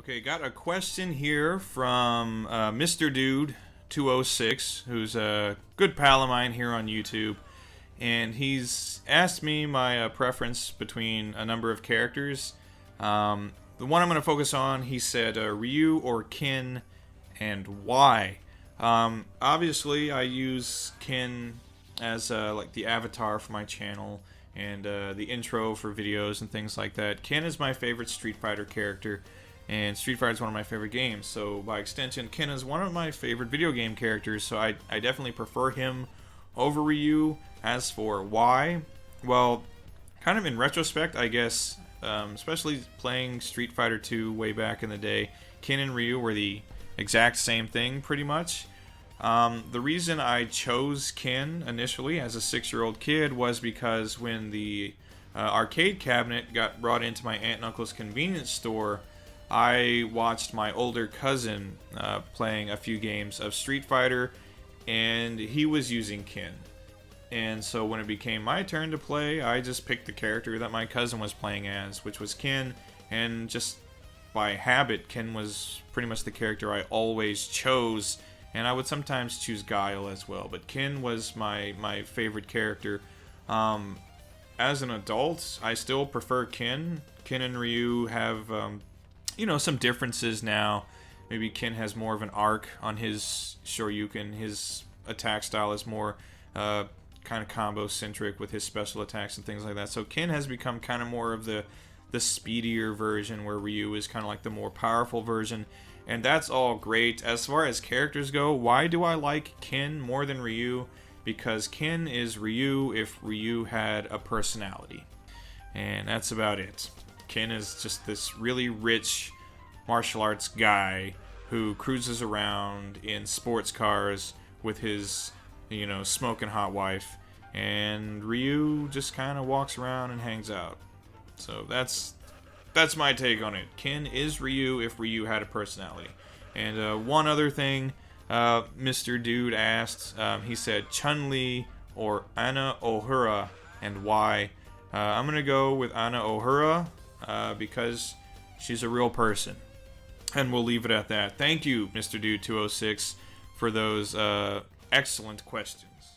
Okay, got a question here from Mr. Dude 206, who's a good pal of mine here on YouTube, and he's asked me my preference between a number of characters. The one I'm going to focus on, he said Ryu or Ken, and why. Obviously, I use Ken as like the avatar for my channel and the intro for videos and things like that. Ken is my favorite Street Fighter character. And Street Fighter is one of my favorite games, so by extension, Ken is one of my favorite video game characters, so I definitely prefer him over Ryu. As for why, well, kind of in retrospect, I guess, especially playing Street Fighter 2 way back in the day, Ken and Ryu were the exact same thing, pretty much. The reason I chose Ken initially as a 6-year-old kid was because when the arcade cabinet got brought into my aunt and uncle's convenience store, I watched my older cousin playing a few games of Street Fighter, and he was using Ken. And so when it became my turn to play, I just picked the character that my cousin was playing as, which was Ken, and just by habit, Ken was pretty much the character I always chose, and I would sometimes choose Guile as well, but Ken was my favorite character. As an adult, I still prefer Ken. Ken and Ryu have some differences now. Maybe Ken has more of an arc on his Shoryuken. His attack style is more kind of combo centric with his special attacks and things like that. So Ken has become kind of more of the speedier version, where Ryu is kind of like the more powerful version. And that's all great. As far as characters go, why do I like Ken more than Ryu? Because Ken is Ryu if Ryu had a personality. And that's about it. Ken is just this really rich martial arts guy who cruises around in sports cars with his, smoking hot wife, and Ryu just kind of walks around and hangs out. So that's my take on it. Ken is Ryu if Ryu had a personality. And one other thing, Mr. Dude asked, he said Chun-Li or Anna Ohura, and why. I'm gonna go with Anna Ohura. Because she's a real person. And we'll leave it at that. Thank you, Mr. Dude 206, for those excellent questions.